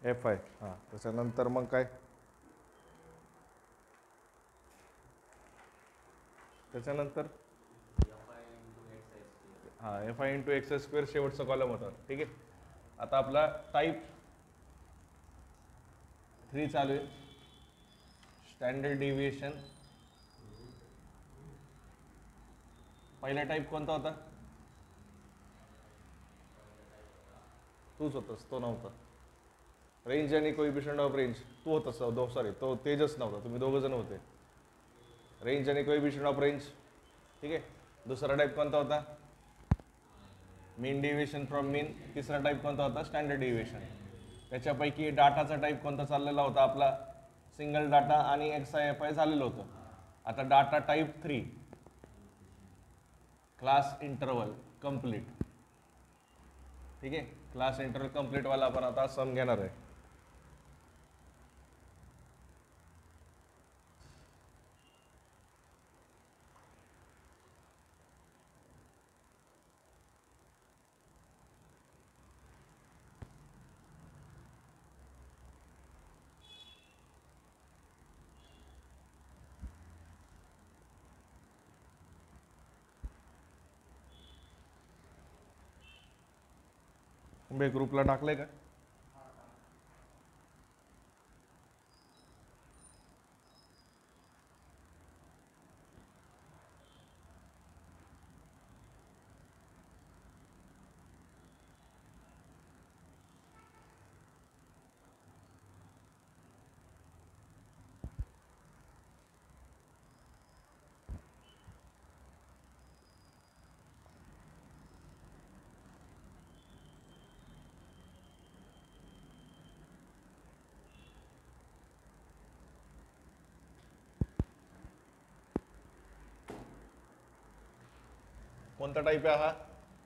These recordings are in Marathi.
F I. हां, त्याच्यानंतर मग काय, त्याच्यानंतर हां F I into x square शेवटचा कॉलम होता. ठीक आहे. आता आपला टाईप 3 चालू आहे, स्टँडर्ड डिव्हिएशन. पहिला टाईप कोणता होता? तूच होतस, तो नव्हता. रेंज आणि कोइफिशियंट ऑफ रेंज तू होतस, सॉरी तो तेजस नव्हता, तुम्ही दोघं जण होते. रेंज आणि कोइफिशियंट ऑफ रेंज. ठीक आहे. दुसरा टाईप कोणता होता? मीन डिव्हिएशन फ्रॉम मीन. तिसरा टाईप कोणता होता? Standard deviation. त्याच्यापैकी डाटाचा टाईप कोणता चाललेला होता आपला? सिंगल डाटा आणि एक्स आय एफ आय झालेलं होतं. आता data type 3 class interval complete. ठीक आहे. क्लास इंटरवल कंप्लीट वाला आपण आता सम घेणार आहे. ग्रुपला टाकलंय का? कोणता टाईप आहे हा?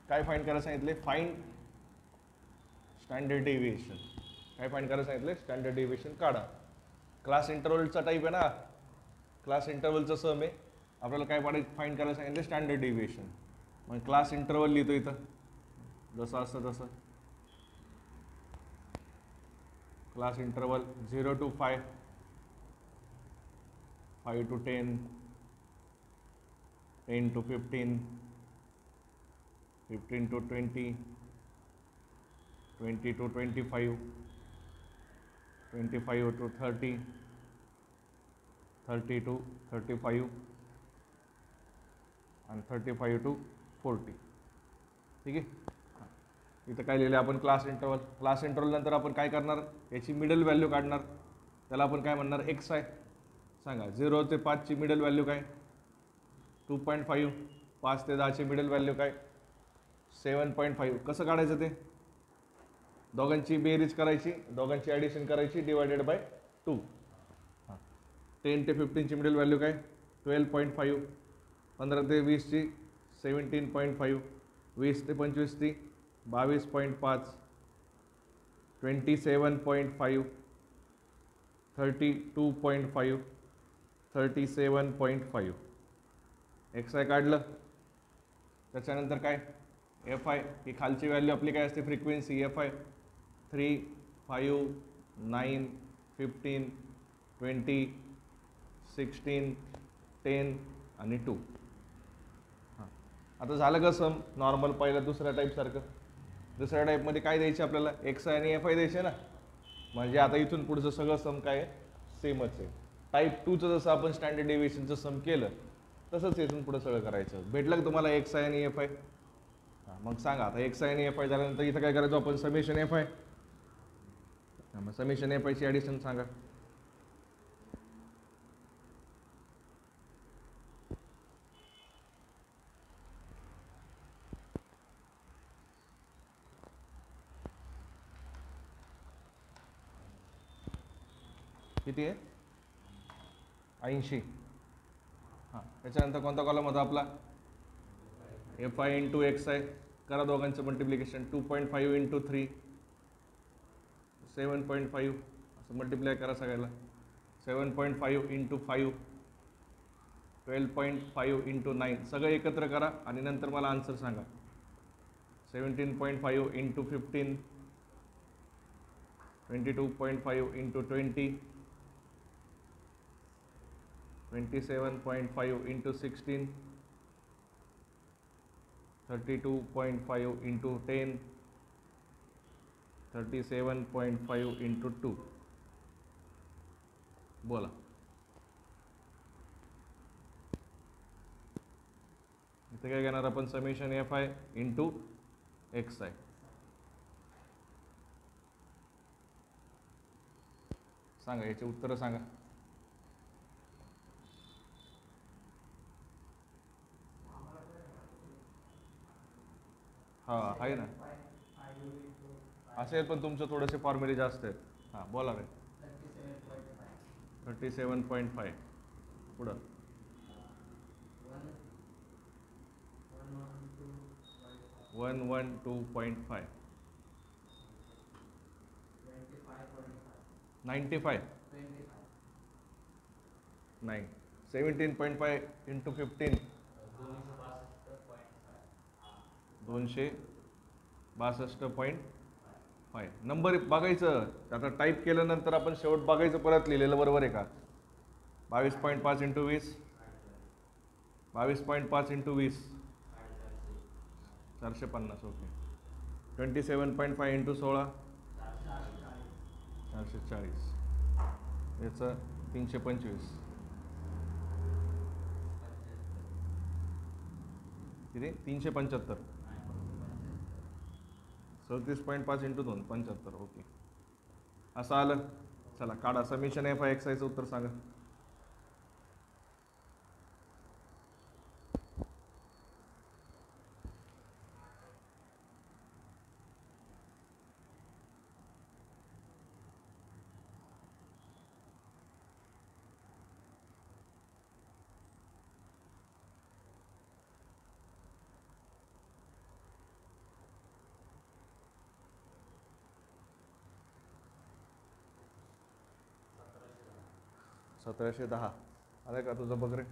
काय फाइंड करायला सांगितले? Find standard deviation. काय फाइंड करायला सांगितले? स्टँडर्ड डिव्हिएशन काढा. क्लास इंटरवलचा टाईप आहे ना, क्लास इंटरवलचं सम आहे. आपल्याला काय फाइंड करायला सांगितले? Standard deviation. मग क्लास इंटरवल लिहितो इथं जसं असतं तसं. Class interval 0 to 5, 5 to 10, 10 to 15, 15 to 20, 20 to 25, 25 to 30, 30 to 35 आणि 35 to 40. ठीक आहे. इथं काय लिहिलं आपण? Class interval. क्लास इंटरवल नंतर आपण काय करणार? याची मिडल व्हॅल्यू काढणार. त्याला आपण काय म्हणणार? एक्स आहे. सांगा 0 ते 5 ची मिडल व्हॅल्यू काय? 2.5. 5 ते 10 ची मिडल व्हॅल्यू काय? 7.5. कसं काढायचं ते? दोघांची बेरीज करायची, दोघांची ॲडिशन करायची, डिवायडेड बाय 2. 10 ते 15 ची मिडल व्हॅल्यू काय? 12.5. 15 ते 20 ची 17.5. 20 ते 25 ची 22.5. 27.5. 32.5. 37.5. एक्स आय काढलं. त्याच्यानंतर काय? F I. ही खालची व्हॅल्यू आपली काय असते? Frequency F I. 3, 5, 9, 15, 20, 16, 10 आणि 2. हां, आता झालं का सम नॉर्मल पहिल्या दुसऱ्या टाईपसारखं? दुसऱ्या टाईपमध्ये काय द्यायचे आपल्याला? एक्स आय आणि एफ आय द्यायचे ना. म्हणजे आता इथून पुढचं सगळं सम काय आहे? सेमच आहे. टाईप 2चं जसं आपण स्टँडर्ड डेव्हिएशनचं सम केलं तसंच इथून पुढं सगळं करायचं. भेटलं का तुम्हाला एक्स आय आणि एफ आय? हां, मग सांगा आता एक्स आय आणि एफ आय झाल्यानंतर इथं काय करायचं आपण? Summation F I. मग समेशन एफ आयची ॲडिशन सांगा. किती आहे? 80. हां, त्याच्यानंतर कोणता कॉलम होता आपला? F I into X I. करा दोघांचं मल्टिप्लिकेशन. 2.5 इंटू 3, 7.5. असं मल्टिप्लाय करा सगळ्याला. 7.5 इंटू 5, 12.5 इंटू 9. सगळं एकत्र करा आणि नंतर मला आन्सर सांगा. 17.5 into 15, 22.5 into 20, 27.5 into 16, 32.5 into 10, 37.5 into 2. बोला. इथे काय घेणार आपण summation F I into X I. सांगा याची उत्तरं सांगा. हा आहे ना, असेल पण तुमचं थोडेसे फॉर्म्युले जास्त आहेत. हां बोला रे. 37.5 पुढं 112.5 95 नाही 17.5 इंटू 15 262.5. नंबर बघायचं, आता टाईप केल्यानंतर आपण शेवट बघायचं परत लिहिलेलं बरोबर आहे का. 22.5 इंटू 20, 22.5 इंटू 20 450. ओके. 27.5 इंटू 16 440. याचं 325. किती 375. 37.5 इंटू 2 75. ओके असं आलं. चला काढा समेशन एफ आय एक्स आयचं उत्तर सांगा. $1710 आलं का तुझं बघ रे.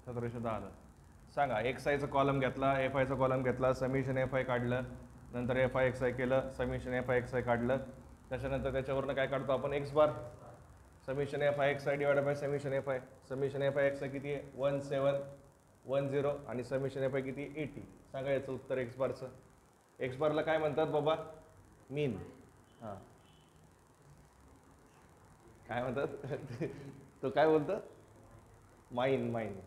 $1710 आलं. सांगा एक्स आयचा कॉलम घेतला, एफ आयचा कॉलम घेतला, समेशन एफ आय काढलं, नंतर एफ आय एक्स आय केलं, summation F I X I काढलं, त्याच्यानंतर त्याच्यावरनं काय काढतो आपण x bar. Summation F I X I divide by summation F I. Summation F I X I किती आहे 1710 आणि समेशन एफ आय किती 80. सांगा याचं उत्तर एक्स बारचं. एक्स बारला काय म्हणतात बाबा मीन. हां काय म्हणतात तो काय बोलतो माइन.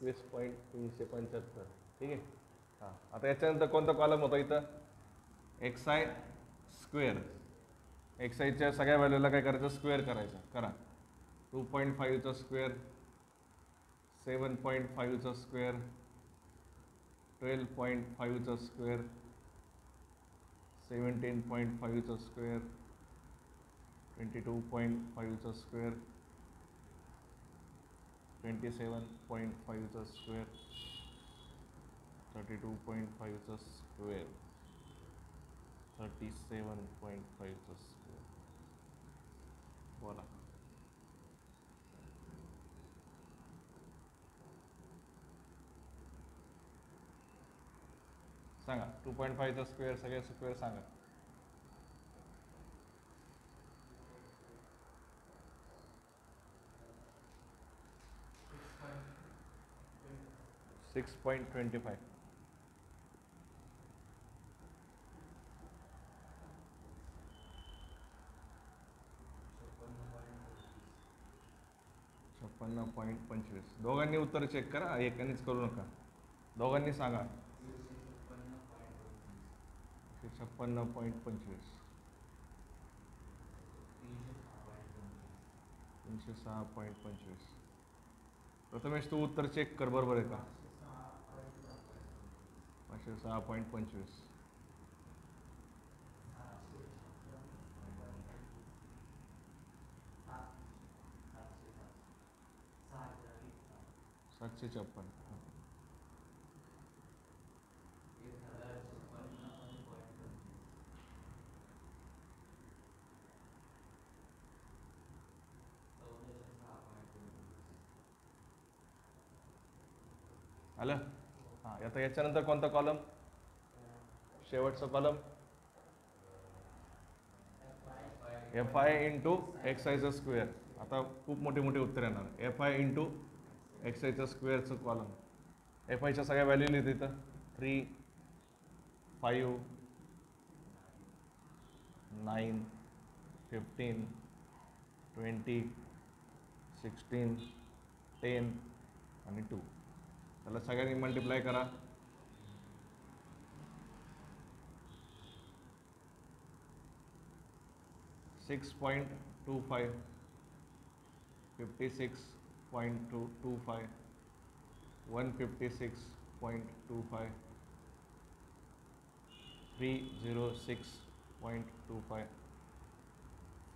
21.375. ठीक आहे. हां आता याच्यानंतर कोणता कॉलम होता इथं एक्स आय स्क्वेअर. एक्स आयच्या सगळ्या व्हॅल्यूला काय करायचं स्क्वेअर करायचं. करा 2.5चा स्क्वेअर, 7.5चा स्क्वेअर, 12.5चा स्क्वेअर, 17.5चा स्क्वेअर, 22.5चा स्क्वेअर, 27.5चा स्क्वेअर, 32.5चा स्क्वेअर, 37.5चा स्क्वेअर. बोला. सांगा 2.5चा स्क्वेअर सगळे स्क्वेअर सांगा. 6.25. 56.25. दोघांनी उत्तर चेक करा, एकानेच करू नका. दोघांनी सांगा. 56.25. 306.25. प्रथमेश तू उत्तर चेक कर बरोबर आहे का. 506.25. 756. आलं. हां, आता याच्यानंतर कोणता कॉलम? शेवटचा कॉलम FI इंटू XIचा स्क्वेअर. आता खूप मोठी मोठी उत्तर येणार. FI इंटू XIचा स्क्वेअरचं कॉलम. FIच्या सगळ्या व्हॅल्यू लिहित इथं 3, 5, 9, 15, 20, 16, 10 आणि 2. त्याला सगळ्यांनी मल्टिप्लाय करा. 6.25, 56.25, 156.25, 306.25,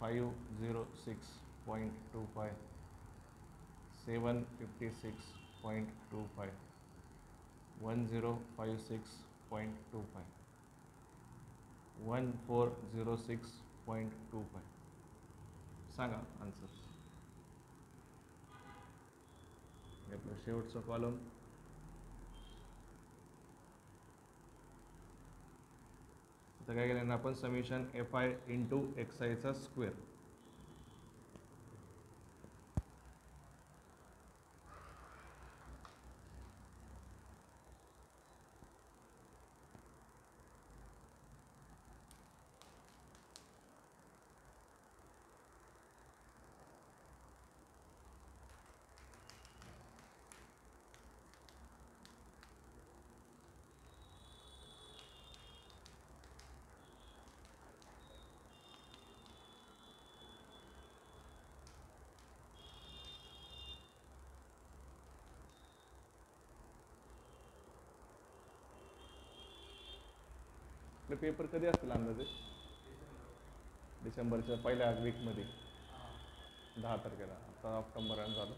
506.25, 756.25, 1056.25, 1406.25. सांगा आन्सर्स. आपलं शेवटचं कॉलम आता काय केलं ना आपण? समेशन FI इंटू XIचा स्क्वेअर. आपले पेपर कधी असतील अंदाजे? डिसेंबरच्या पहिल्या वीकमध्ये, 10 तारखेला. आता ऑक्टोबर झालं,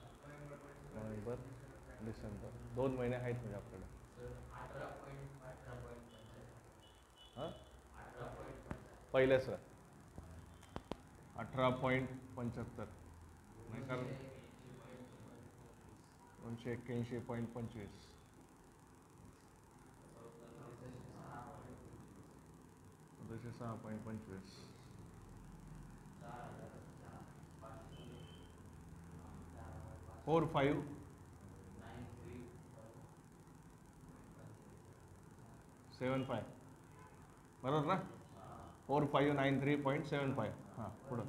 नोव्हेंबर, डिसेंबर, 2 महिने आहेत म्हणजे आपल्याला. हां, पहिल्याचं 18.75 नाही, कारण 281.25, 6.25, 4575 बरोबर ना? 4593.75. हां, पुढं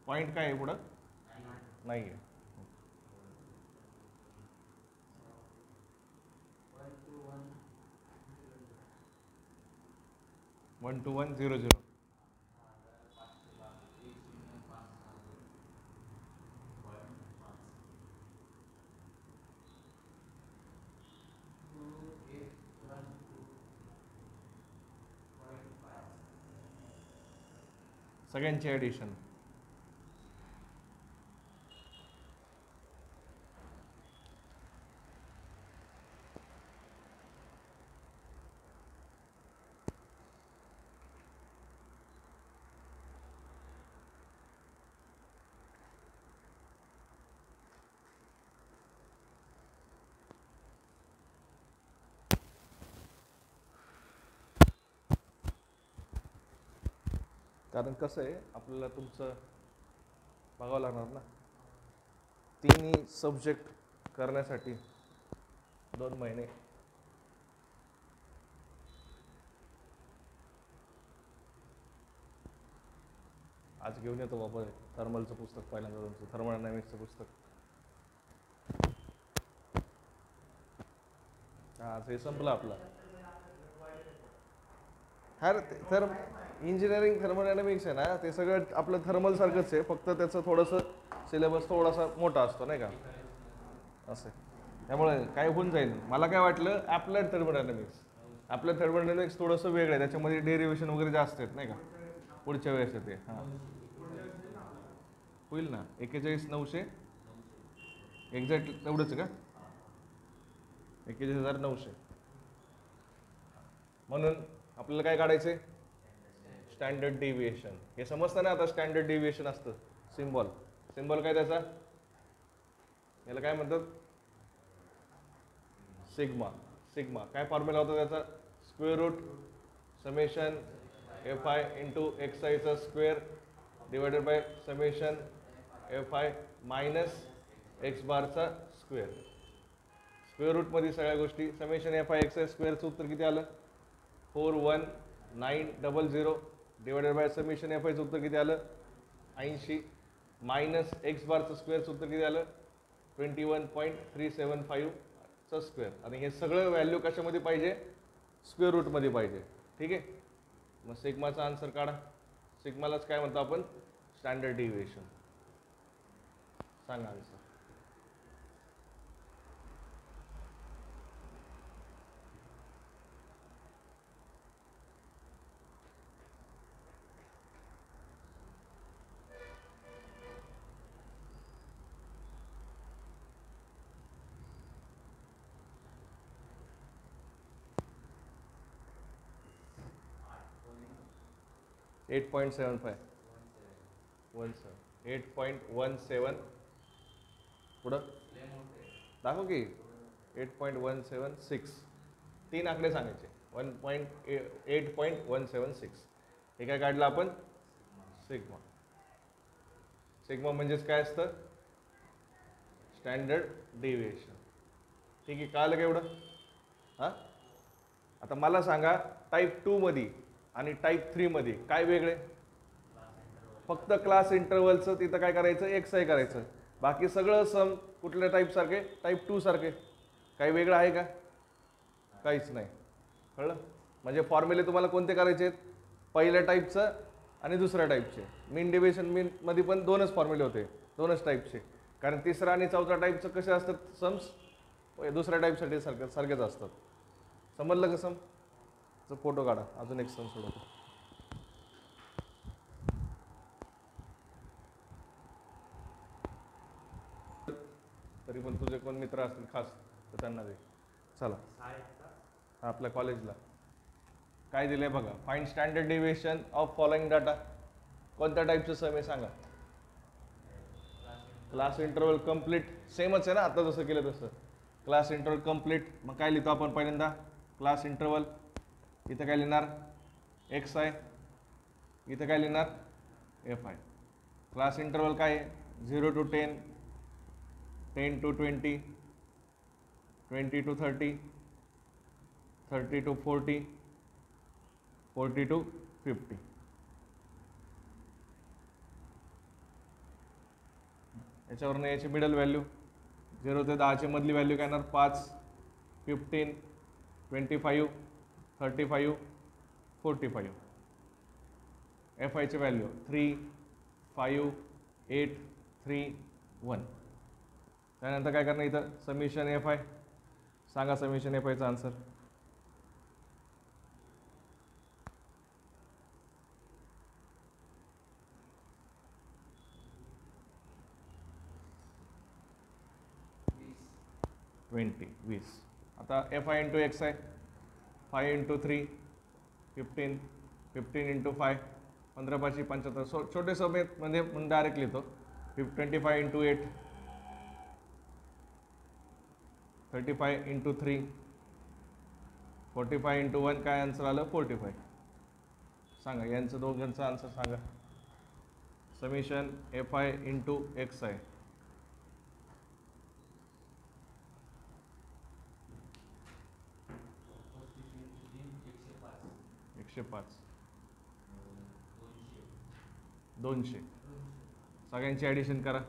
पॉईंट काय आहे पुढं? नाही आहे. 12100. सगळ्यांची ॲडिशन. कारण कसं आहे, आपल्याला तुमचं बघावं लागणार ना, तिन्ही सब्जेक्ट करण्यासाठी 2 महिने. आज घेऊन येतो बाबा थर्मलचं पुस्तक, पहिल्यांदा तुमचं थर्मोडायनॅमिक्सचं पुस्तक. आज हे संपलं आपलं. तर इंजिनिअरिंग थर्मोडायनॅमिक्स आहे ना, ते सगळं आपलं थर्मल सारखंच आहे, फक्त त्याचं थोडंसं सिलेबस थोडासा मोठा असतो नाही का, असं. त्यामुळे काय होऊन जाईल. मला काय वाटलं ॲप्लाइड थर्मोडायनॅमिक्स. आपलं थर्मोडायनॅमिक्स थोडंसं वेगळं आहे, त्याच्यामध्ये डेरिव्हेशन वगैरे जास्त आहेत नाही का. पुढच्या वेळेस येते. हां, होईल ना. 41,900 एक्झॅक्ट तेवढंच का? 41,900. म्हणून आपल्याला काय काढायचं आहे? Standard deviation. हे समजतं ना आता स्टँडर्ड डिव्हिएशन असतं. सिम्बॉल सिम्बॉल काय त्याचा, याला काय म्हणतात, सिग्मा. सिग्मा काय फॉर्म्युला होता त्याचा, square root summation F I into X आयचा square divided by summation F I minus X बारचा स्क्वेअर. स्क्वेअर रूटमध्ये सगळ्या गोष्टी. Summation F I X I स्क्वेअरचं उत्तर किती आलं, 41900 डिवायडेड बाय समेशन एफ आयचं उत्तर किती आलं, 80 मायनस एक्स बारचं स्क्वेअरचं उत्तर किती आलं, 21.375चं स्क्वेअर. आणि हे सगळं व्हॅल्यू कशामध्ये पाहिजे, स्क्वेअर रूटमध्ये पाहिजे. ठीक आहे. मग सिग्माचा आन्सर काढा. सिग्मालाच काय म्हणतो आपण, स्टँडर्ड डिव्हिएशन. सांगा आन्सर. एट 8.17 पुढं दाखव की 8.176. 3 आकडे सांगायचे. 8.176. हे काय काढलं आपण, सिग्मा. सिग्मा म्हणजेच काय असतं, स्टँडर्ड डिव्हिएशन. ठीक आहे, कळलं का एवढं. हां, आता मला सांगा टाईप 2 मध्ये आणि टाईप 3 मध्ये काय वेगळे, फक्त क्लास इंटरव्हलचं तिथं काय करायचं, एक्स आय करायचं. बाकी सगळं सम कुठल्या टाईप सारखे, टाईप 2 सारखे. काही वेगळं आहे का, काहीच नाही. कळलं. म्हणजे फॉर्म्युले तुम्हाला कोणते करायचे आहेत, पहिल्या टाईपचं आणि दुसऱ्या टाईपचे. मीन डेव्हिएशन मीन मध्ये पण 2च फॉर्म्युले होते, 2च टाईपचे. कारण तिसरा आणि चौथा टाईपचं कसे असतात सम्स, दुसऱ्या टाईपसाठी सारखेच असतात. समजलं का सम. फोटो काढा, अजून एक सम सोडवतो. तरी पण तुझे कोण मित्र असतील खास तर त्यांना दे. चला आपल्या कॉलेजला काय दिलंय बघा. Find standard deviation of following data. कोणत्या टाईपचं सम आहे सांगा. Class interval complete. सेमच आहे ना आता जसं केलं तसं. Class interval complete. मग काय लिहितो आपण पहिल्यांदा, क्लास इंटरवल. इथं काय लिहिणार, एक्स आय. इथं काय लिहिणार, एफ आय. क्लास इंटरवल काय आहे, 0 to 10, 10 to 20, 20 to 30, 30 to 40, 40 to 50. याच्यावरनं याची मिडल व्हॅल्यू 0 ते 10ची मधली व्हॅल्यू काय येणार, 5, 15, 25, 35, 45. एफ आयची व्हॅल्यू 3, 5, 8, 3, 1. त्यानंतर काय करणार इथं, समेशन एफ आय. सांगा समेशन एफ आयचा आन्सर. ट्वेंटी 20. आता F I into X I, 5 into 3, 15, 15 into 5, 15 5 75. छोटे समेत म्हणजे म्हणून डायरेक्ट लिहितो. 25 इंटू 8, 35 इंटू 3, 45 इंटू 1. काय आन्सर आलं, 45. सांगा यांचं दोघांचं आन्सर सांगा. Summation F I into X I. एकशे 5, 200. सगळ्यांची ॲडिशन करा.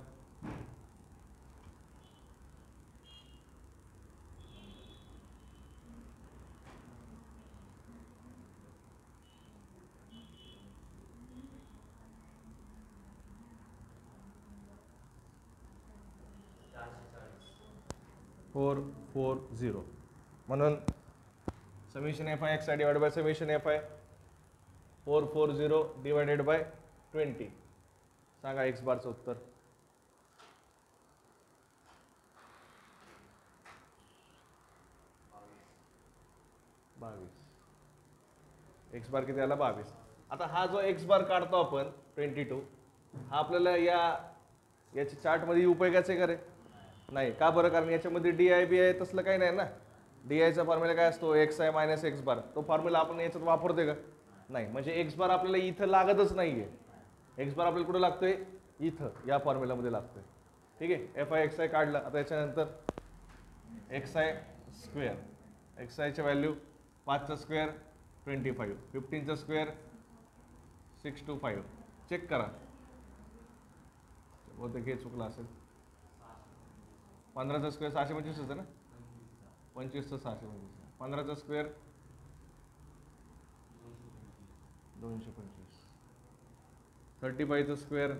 फोर 440. म्हणून summation F I X I divide by summation F I 440 divided by 20. सांगा एक्स बारचं उत्तर. एक्स बार किती आला, 22. आता हा जो एक्स बार काढतो आपण 22, हा आपल्याला याच्या चार्टमध्ये उपयोगाचे का रे? नाही. का बरं? कारण याच्यामध्ये डी आय बी आय तसलं काही नाही ना. डी आयचा फॉर्म्युला काय असतो? एक्स आय मायनस एक्स बार. तो फॉर्म्युला आपण याच्यात वापरतोय का? नाही. म्हणजे एक्स बार आपल्याला इथं लागतच नाहीये. एक्स बार आपल्याला कुठं लागतोय? इथं या फॉर्म्युलामध्ये लागतोय. ठीक आहे. एफ आय एक्स आय काढलं. आता याच्यानंतर एक्स आय स्क्वेअर, एक्स आयची व्हॅल्यू 5चा स्क्वेअर 25, 15चा स्क्वेअर 625. चेक करा, बहुतेक हे चुकलं असेल. 15चा स्क्वेअर 625 होतं ना, 25चं 625, 15चा स्क्वेअर 225, 35चा स्क्वेअर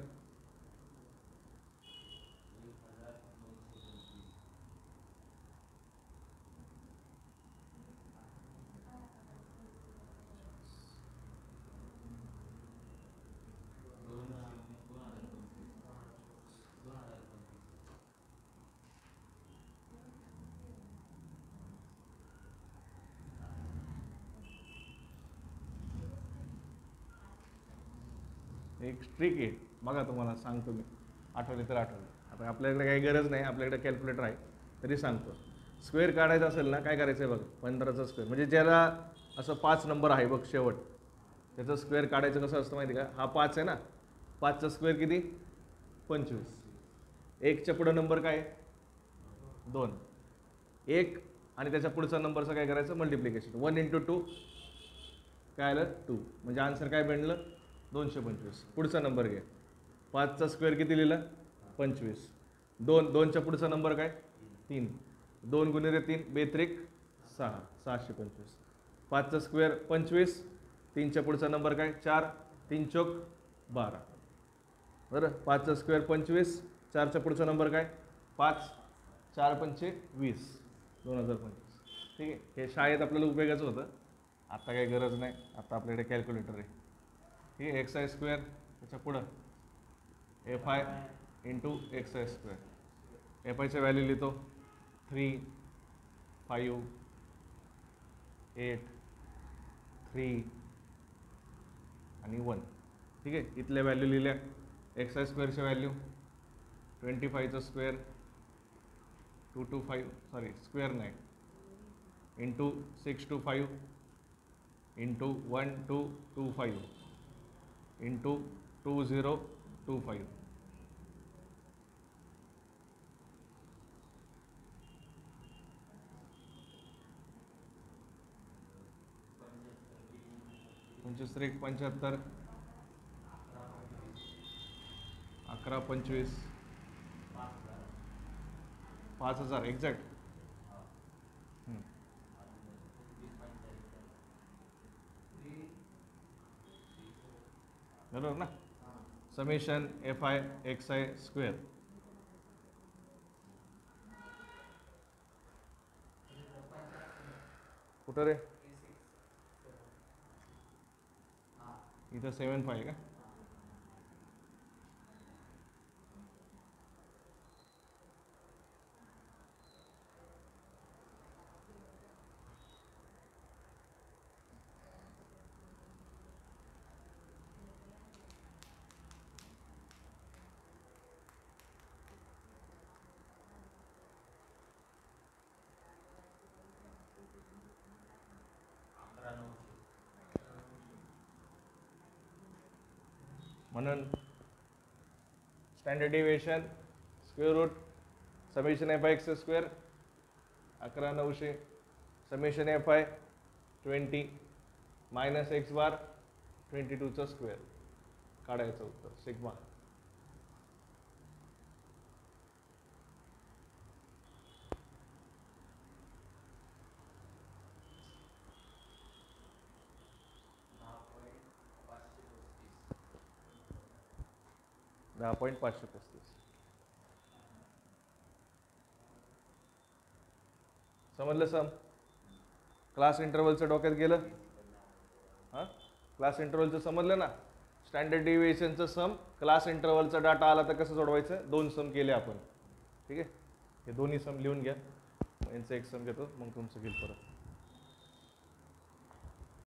1 ट्रिक आहे बघा, तुम्हाला सांगतो मी, आठवले तर आठवले. आता आपल्याकडे काही गरज नाही, आपल्याकडे कॅल्क्युलेटर आहे तरी सांगतो. स्क्वेअर काढायचा असेल ना, काय करायचं आहे बघ, 15चा स्क्वेअर म्हणजे ज्याला असं 5 नंबर आहे बघ शेवट, त्याचं स्क्वेअर काढायचं कसं असतं माहिती का? हा 5 आहे ना, 5चा स्क्वेअर किती? 25. 1च्या पुढं नंबर काय? 2. 1 आणि त्याच्या पुढचा नंबरचं काय करायचं? मल्टिप्लिकेशन. 1 × 2 काय आलं? 2. म्हणजे आन्सर काय बनलं? 225. पुढचा नंबर घे. 5चा स्क्वेअर किती लिहिलं? 25. 2च्या पुढचा नंबर काय? 3. 2 × 3 बेत्रिक 6, 625. 5चा स्क्वेअर 25, 3च्या पुढचा नंबर काय? 4, 3 चौक 12. बरं, 5चा स्क्वेअर 25, 4च्या पुढचा नंबर काय? 5, 4 पंचे 20, 2025. ठीक आहे. हे शाळेत आपल्याला उपयोगाचं होतं, आता काही गरज नाही, आता आपल्याकडे कॅल्क्युलेटर आहे. ठीक आहे. एक्स आय स्क्वेअर, त्याच्या पुढं F I into x I square. F आयच्या व्हॅल्यू लिहितो 3, 5, 8, 3 आणि 1. ठीक आहे. इथल्या व्हॅल्यू लिहिल्या. एक्स आय स्क्वेअरच्या व्हॅल्यू 25चा स्क्वेअर 225, सॉरी स्क्वेअर नाही, इंटू 625 इंटू 1225 इंटू 2025. पंचवीस 75, 11 25, 5000 एक्झॅक्ट. बरोबर ना. Summation F I X I square. कुठं रे? इथं 75 का? म्हणून standard deviation square root summation F I X square 11900 summation F I 20 minus X bar 22चा स्क्वेअर काढायचं उत्तर सिग्मा. $10.535. समजलं सम? क्लास इंटरवलचं डोक्यात गेलं? हां, क्लास इंटरवलचं समजलं ना. स्टँडर्ड डिव्हिएशनचं सम, क्लास इंटरवलचा डाटा आला तर कसं सोडवायचं? 2 सम केले आपण. ठीक आहे. हे दोन्ही सम लिहून घ्या. यांचं एक सम घेतो, मग तुमचं घेईल परत.